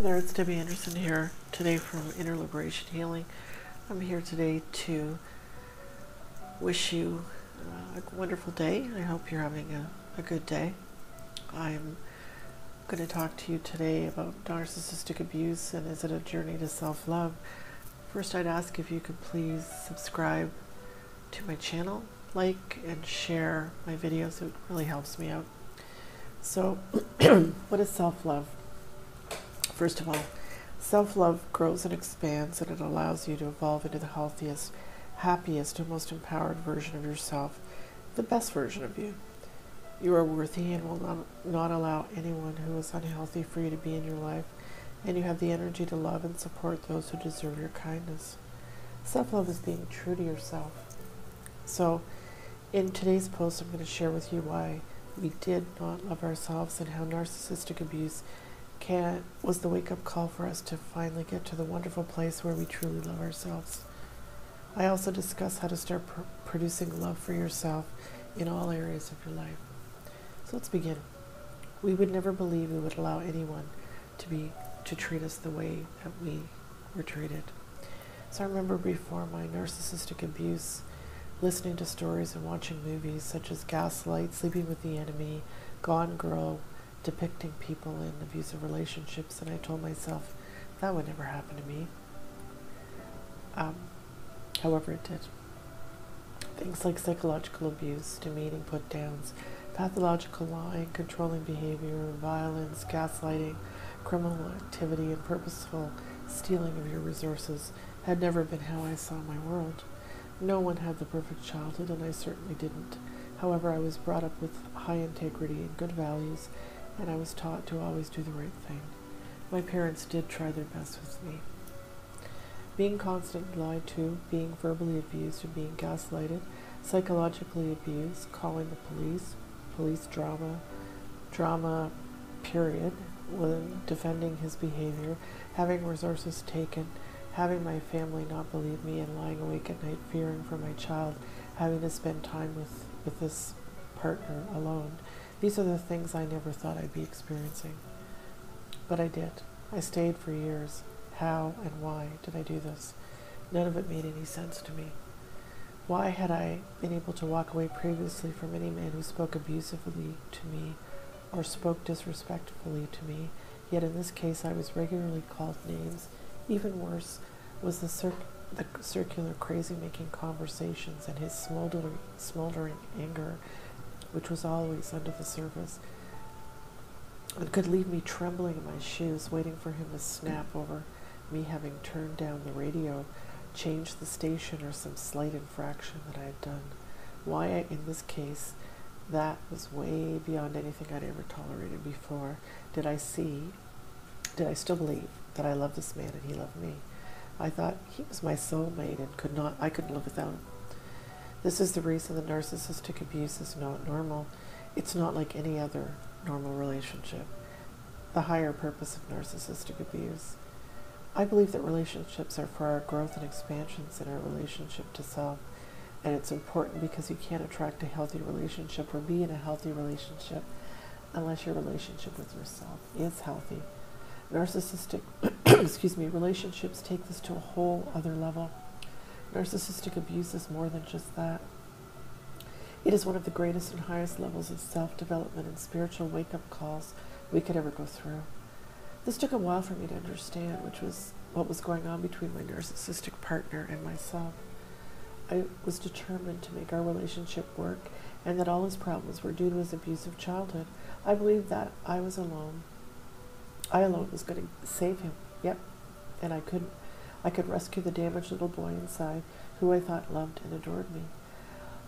there, it's Debbie Anderson here today from Inner Liberation Healing. I'm here today to wish you a wonderful day. I hope you're having a good day. I'm going to talk to you today about narcissistic abuse and is it a journey to self-love. First, I'd ask if you could please subscribe to my channel, like and share my videos. It really helps me out. So, what is self-love? First of all, self-love grows and expands, and it allows you to evolve into the healthiest, happiest, and most empowered version of yourself, the best version of you. You are worthy and will not allow anyone who is unhealthy for you to be in your life, and you have the energy to love and support those who deserve your kindness. Self-love is being true to yourself. So, in today's post, I'm going to share with you why we did not love ourselves and how narcissistic abuse was the wake-up call for us to finally get to the wonderful place where we truly love ourselves. I also discuss how to start producing love for yourself in all areas of your life. So let's begin. We would never believe we would allow anyone to treat us the way that we were treated. So I remember before my narcissistic abuse, listening to stories and watching movies such as Gaslight, Sleeping with the Enemy, Gone Girl, depicting people in abusive relationships, and I told myself that would never happen to me. However, it did. Things like psychological abuse, demeaning put-downs, pathological lying, controlling behavior, violence, gaslighting, criminal activity, and purposeful stealing of your resources had never been how I saw my world. No one had the perfect childhood, and I certainly didn't. However, I was brought up with high integrity and good values, and I was taught to always do the right thing. My parents did try their best with me. Being constantly lied to, being verbally abused, and being gaslighted, psychologically abused, calling the police drama period, when defending his behavior, having resources taken, having my family not believe me, and lying awake at night fearing for my child, having to spend time with this partner alone. These are the things I never thought I'd be experiencing. But I did. I stayed for years. How and why did I do this? None of it made any sense to me. Why had I been able to walk away previously from any man who spoke abusively to me or spoke disrespectfully to me, yet in this case I was regularly called names? Even worse was the circular crazy-making conversations and his smoldering anger, which was always under the surface, and could leave me trembling in my shoes, waiting for him to snap over me having turned down the radio, changed the station, or some slight infraction that I had done. Why, in this case, that was way beyond anything I'd ever tolerated before. Did I still believe that I loved this man and he loved me? I thought he was my soulmate and I couldn't live without him. This is the reason that narcissistic abuse is not normal. It's not like any other normal relationship. The higher purpose of narcissistic abuse. I believe that relationships are for our growth and expansions in our relationship to self. And it's important because you can't attract a healthy relationship or be in a healthy relationship unless your relationship with yourself is healthy. Narcissistic relationships take this to a whole other level. Narcissistic abuse is more than just that. It is one of the greatest and highest levels of self-development and spiritual wake-up calls we could ever go through. This took a while for me to understand, which was what was going on between my narcissistic partner and myself. I was determined to make our relationship work, and that all his problems were due to his abusive childhood. I believed that I alone was going to save him. Yep, and I could rescue the damaged little boy inside, who I thought loved and adored me.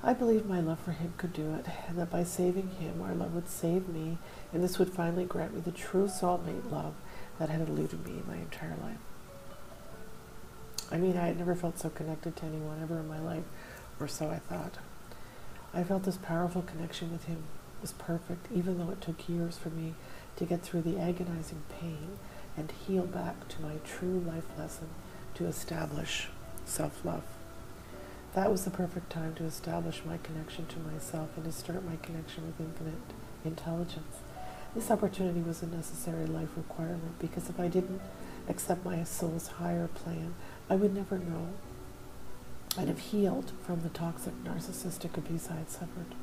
I believed my love for him could do it, and that by saving him, our love would save me, and this would finally grant me the true soulmate love that had eluded me my entire life. I mean, I had never felt so connected to anyone ever in my life, or so I thought. I felt this powerful connection with him was perfect, even though it took years for me to get through the agonizing pain and heal back to my true life lesson to establish self-love. That was the perfect time to establish my connection to myself and to start my connection with infinite intelligence. This opportunity was a necessary life requirement, because if I didn't accept my soul's higher plan, I would never know and have healed from the toxic narcissistic abuse I had suffered.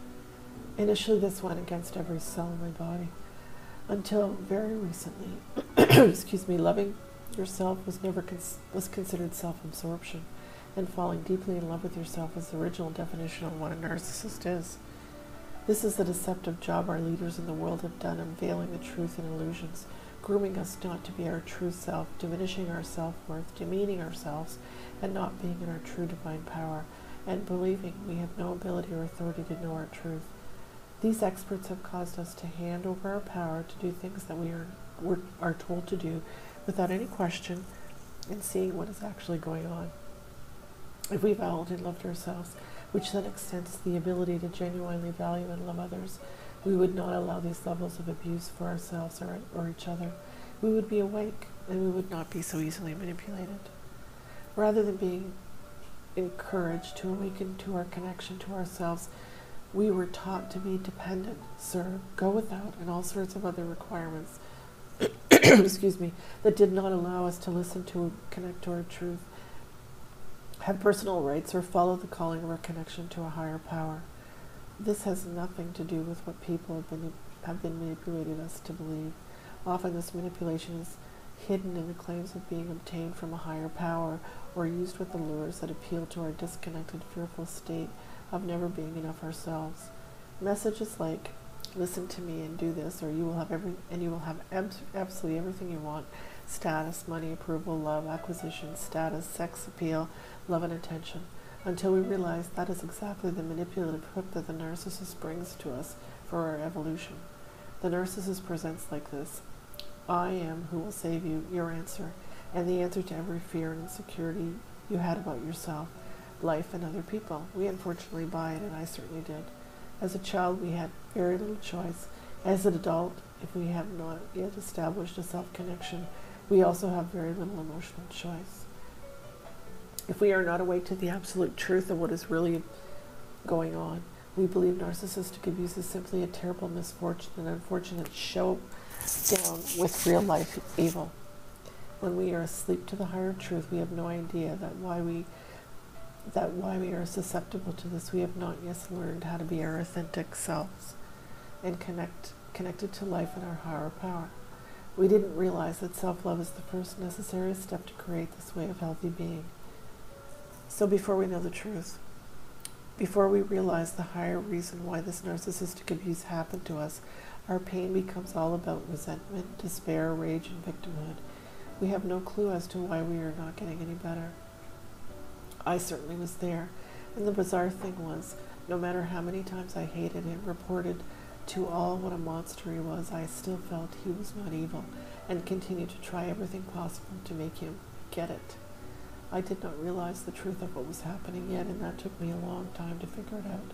Initially, this went against every cell in my body, until very recently, excuse me, loving yourself was considered self-absorption, and falling deeply in love with yourself is the original definition of what a narcissist is. This is the deceptive job our leaders in the world have done, unveiling the truth in illusions, grooming us not to be our true self, diminishing our self-worth, demeaning ourselves, and not being in our true divine power, and believing we have no ability or authority to know our truth. These experts have caused us to hand over our power to do things that we are told to do without any question and seeing what is actually going on. If we valued and loved ourselves, which then extends the ability to genuinely value and love others, we would not allow these levels of abuse for ourselves or each other. We would be awake, and we would not be so easily manipulated. Rather than being encouraged to awaken to our connection to ourselves, we were taught to be dependent, serve, go without, and all sorts of other requirements excuse me, that did not allow us to listen to, connect to our truth, have personal rights, or follow the calling of our connection to a higher power. This has nothing to do with what people have been manipulating us to believe. Often this manipulation is hidden in the claims of being obtained from a higher power, or used with allures that appeal to our disconnected, fearful state of never being enough ourselves. Messages like, listen to me and do this, or you will have absolutely everything you want: status, money, approval, love, acquisition, status, sex appeal, love, and attention, until we realize that is exactly the manipulative hook that the narcissist brings to us for our evolution. The narcissist presents like this: I am who will save you, your answer, and the answer to every fear and insecurity you had about yourself, life, and other people. We unfortunately buy it, and I certainly did. As a child, we had very little choice. As an adult, if we have not yet established a self-connection, we also have very little emotional choice. If we are not awake to the absolute truth of what is really going on, we believe narcissistic abuse is simply a terrible misfortune, an unfortunate showdown with real-life evil. When we are asleep to the higher truth, we have no idea that why we are susceptible to this. We have not yet learned how to be our authentic selves and connected to life and our higher power. We didn't realize that self-love is the first necessary step to create this way of healthy being. So before we know the truth, before we realize the higher reason why this narcissistic abuse happened to us, our pain becomes all about resentment, despair, rage, and victimhood. We have no clue as to why we are not getting any better. I certainly was there, and the bizarre thing was, no matter how many times I hated him, reported to all what a monster he was, I still felt he was not evil, and continued to try everything possible to make him get it. I did not realize the truth of what was happening yet, and that took me a long time to figure it out.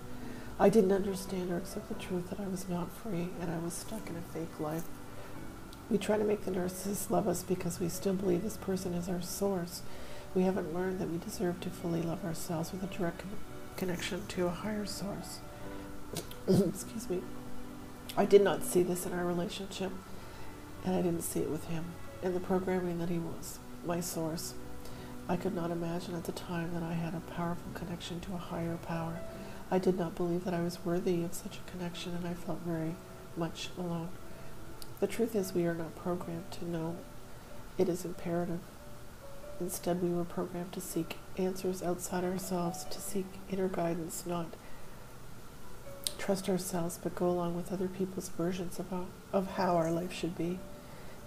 I didn't understand or accept the truth that I was not free, and I was stuck in a fake life. We try to make the narcissist love us because we still believe this person is our source. We haven't learned that we deserve to fully love ourselves with a direct connection to a higher source. Excuse me. I did not see this in our relationship, and I didn't see it with him, in the programming that he was my source. I could not imagine at the time that I had a powerful connection to a higher power. I did not believe that I was worthy of such a connection, and I felt very much alone. The truth is, we are not programmed to know it is imperative. Instead, we were programmed to seek answers outside ourselves, to seek inner guidance, not trust ourselves, but go along with other people's versions of how our life should be.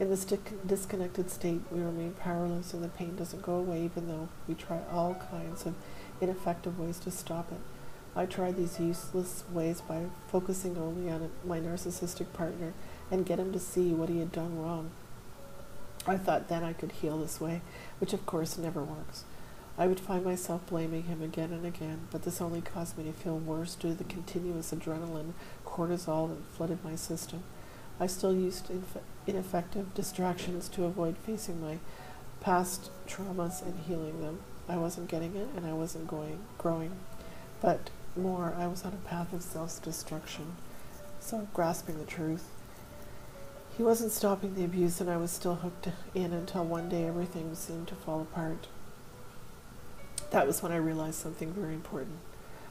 In this disconnected state, we remain powerless, and the pain doesn't go away, even though we try all kinds of ineffective ways to stop it. I tried these useless ways by focusing only on my narcissistic partner and get him to see what he had done wrong. I thought then I could heal this way, which of course never works. I would find myself blaming him again and again, but this only caused me to feel worse due to the continuous adrenaline, cortisol that flooded my system. I still used ineffective distractions to avoid facing my past traumas and healing them. I wasn't getting it, and I wasn't growing. But more, I was on a path of self-destruction. So grasping the truth, He wasn't stopping the abuse, and I was still hooked in until one day everything seemed to fall apart. That was when I realized something very important.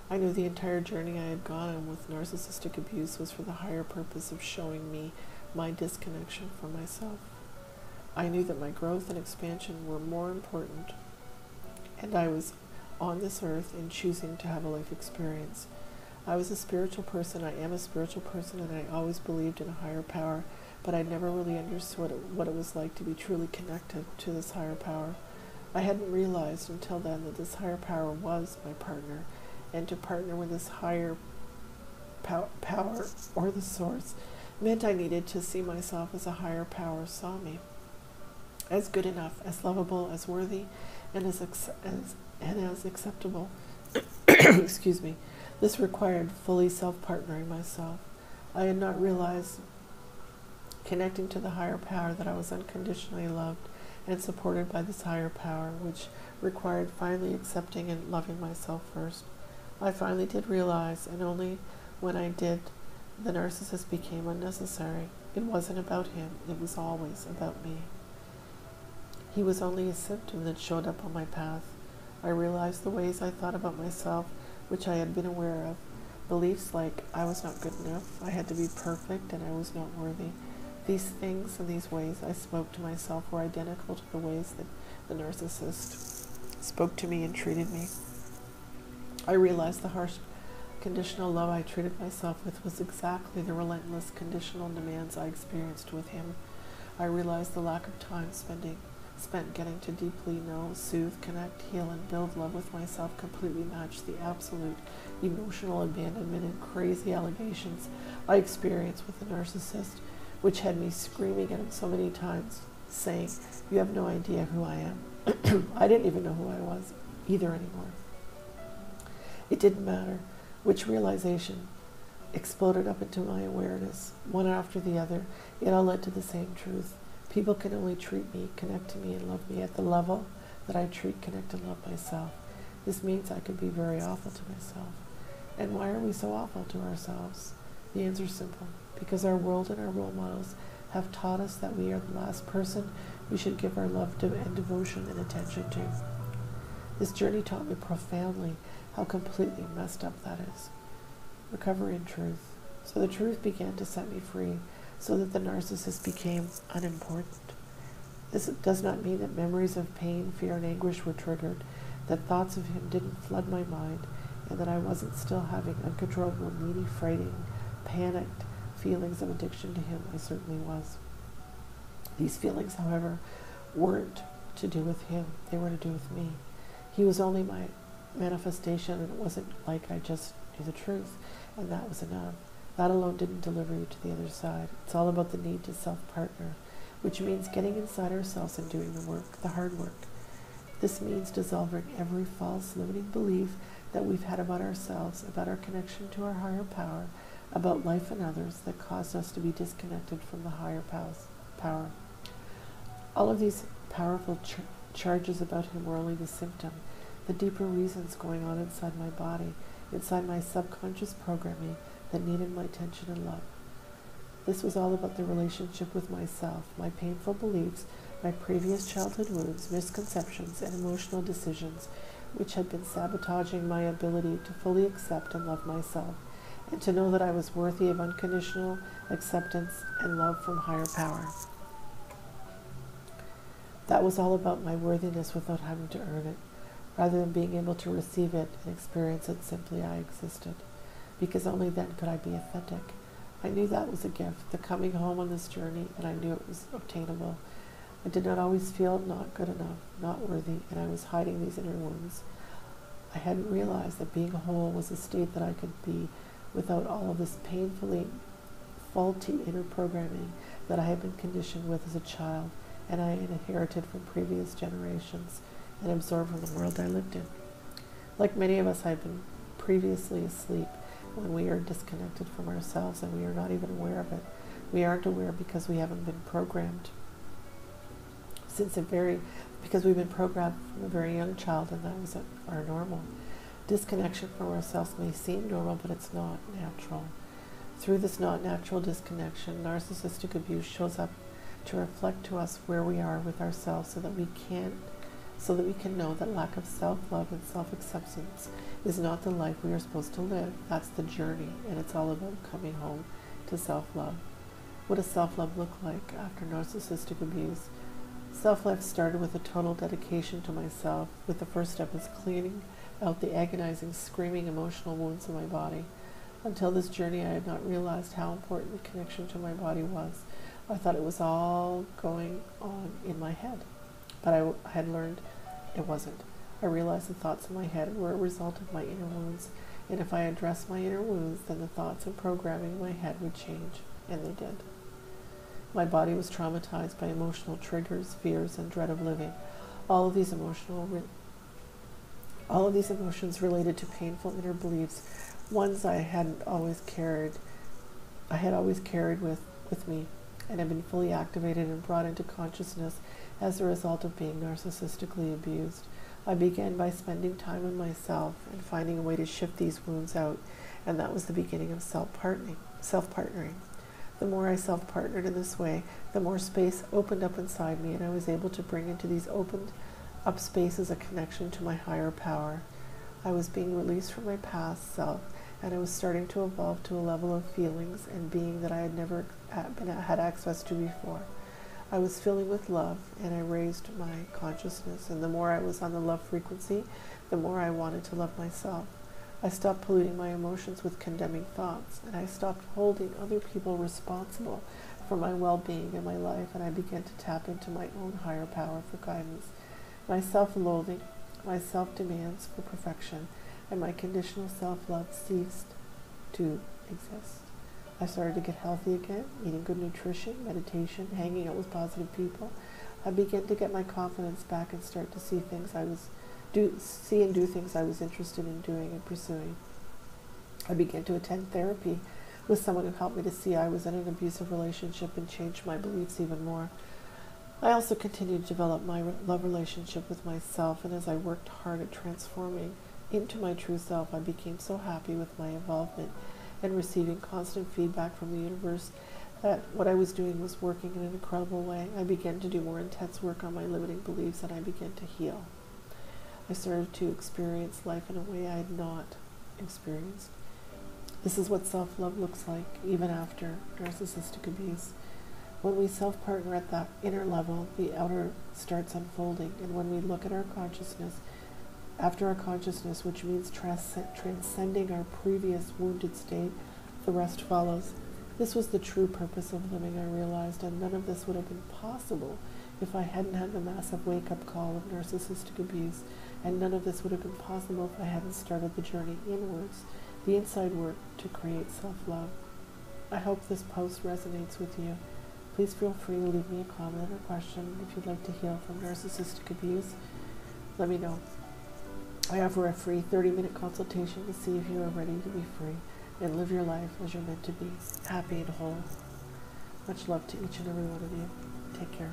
I knew the entire journey I had gone on with narcissistic abuse was for the higher purpose of showing me my disconnection from myself. I knew that my growth and expansion were more important, and I was on this earth and choosing to have a life experience. I was a spiritual person, I am a spiritual person, and I always believed in a higher power, but I never really understood what it was like to be truly connected to this higher power. I hadn't realized until then that this higher power was my partner, and to partner with this higher power, or the source, meant I needed to see myself as a higher power saw me. As good enough, as lovable, as worthy, and as acceptable. Excuse me. This required fully self-partnering myself. I had not realized, connecting to the higher power, that I was unconditionally loved and supported by this higher power, which required finally accepting and loving myself first. I finally did realize, and only when I did, the narcissist became unnecessary. It wasn't about him, it was always about me. He was only a symptom that showed up on my path. I realized the ways I thought about myself, which I had been aware of. Beliefs like I was not good enough, I had to be perfect, and I was not worthy. These things and these ways I spoke to myself were identical to the ways that the narcissist spoke to me and treated me. I realized the harsh conditional love I treated myself with was exactly the relentless conditional demands I experienced with him. I realized the lack of time spent getting to deeply know, soothe, connect, heal, and build love with myself completely matched the absolute emotional abandonment and crazy allegations I experienced with the narcissist, which had me screaming at him so many times, saying, "You have no idea who I am." I didn't even know who I was either anymore. It didn't matter which realization exploded up into my awareness, one after the other. It all led to the same truth. People can only treat me, connect to me, and love me at the level that I treat, connect, and love myself. This means I can be very awful to myself. And why are we so awful to ourselves? The answer is simple. Because our world and our role models have taught us that we are the last person we should give our love to and devotion and attention to. This journey taught me profoundly how completely messed up that is. Recovery and truth. So the truth began to set me free, so that the narcissist became unimportant. This does not mean that memories of pain, fear, and anguish were triggered, that thoughts of him didn't flood my mind, and that I wasn't still having uncontrollable, needy, frightening, panicked feelings of addiction to him. I certainly was. These feelings, however, weren't to do with him. They were to do with me. He was only my manifestation, and it wasn't like I just knew the truth, and that was enough. That alone didn't deliver you to the other side. It's all about the need to self-partner, which means getting inside ourselves and doing the work, the hard work. This means dissolving every false, limiting belief that we've had about ourselves, about our connection to our higher power, about life and others that caused us to be disconnected from the higher power. All of these powerful charges about him were only the symptom, the deeper reasons going on inside my body, inside my subconscious programming that needed my attention and love. This was all about the relationship with myself, my painful beliefs, my previous childhood wounds, misconceptions, and emotional decisions, which had been sabotaging my ability to fully accept and love myself, and to know that I was worthy of unconditional acceptance and love from higher power. That was all about my worthiness without having to earn it, rather than being able to receive it and experience it simply. I existed, because only then could I be authentic. I knew that was a gift, the coming home on this journey, and I knew it was obtainable. I did not always feel not good enough, not worthy, and I was hiding these inner wounds. I hadn't realized that being whole was a state that I could be without all of this painfully faulty inner programming that I had been conditioned with as a child, and I had inherited from previous generations and absorbed from the world I lived in. Like many of us, I had been previously asleep when we are disconnected from ourselves, and we are not even aware of it. We aren't aware because we haven't been programmed because we've been programmed from a very young child, and that was our normal. Disconnection from ourselves may seem normal, but it's not natural. Through this not natural disconnection, narcissistic abuse shows up to reflect to us where we are with ourselves so that we can know that lack of self-love and self-acceptance is not the life we are supposed to live. That's the journey, and it's all about coming home to self-love. What does self-love look like after narcissistic abuse? Self-love started with a total dedication to myself, with the first step as cleaning out the agonizing, screaming emotional wounds in my body. Until this journey, I had not realized how important the connection to my body was. I thought it was all going on in my head, but I had learned it wasn't. I realized the thoughts in my head were a result of my inner wounds, and if I addressed my inner wounds, then the thoughts and programming in my head would change, and they did. My body was traumatized by emotional triggers, fears, and dread of living. All of these emotions related to painful inner beliefs, ones I had always carried with me, and have been fully activated and brought into consciousness as a result of being narcissistically abused. I began by spending time with myself and finding a way to shift these wounds out, and that was the beginning of self-partnering. The more I self-partnered in this way, the more space opened up inside me, and I was able to bring into these opened up spaces a connection to my higher power. I was being released from my past self, and I was starting to evolve to a level of feelings and being that I had never had access to before. I was filling with love, and I raised my consciousness, and the more I was on the love frequency, the more I wanted to love myself. I stopped polluting my emotions with condemning thoughts, and I stopped holding other people responsible for my well-being in my life, and I began to tap into my own higher power for guidance. My self-loathing, my self-demands for perfection, and my conditional self-love ceased to exist. I started to get healthy again, eating good nutrition, meditation, hanging out with positive people. I began to get my confidence back and start to see and do things I was interested in doing and pursuing. I began to attend therapy with someone who helped me to see I was in an abusive relationship and changed my beliefs even more. I also continued to develop my love relationship with myself, and as I worked hard at transforming into my true self, I became so happy with my involvement and receiving constant feedback from the universe that what I was doing was working in an incredible way. I began to do more intense work on my limiting beliefs, and I began to heal. I started to experience life in a way I had not experienced. This is what self-love looks like, even after narcissistic abuse. When we self-partner at that inner level, the outer starts unfolding, and when we look at our consciousness, after our consciousness, which means transcending our previous wounded state, the rest follows. This was the true purpose of living, I realized, and none of this would have been possible if I hadn't had the massive wake-up call of narcissistic abuse, and none of this would have been possible if I hadn't started the journey inwards, the inside work to create self-love. I hope this post resonates with you. Please feel free to leave me a comment or question if you'd like to heal from narcissistic abuse. Let me know. I offer a free 30-minute consultation to see if you are ready to be free and live your life as you're meant to be, happy and whole. Much love to each and every one of you. Take care.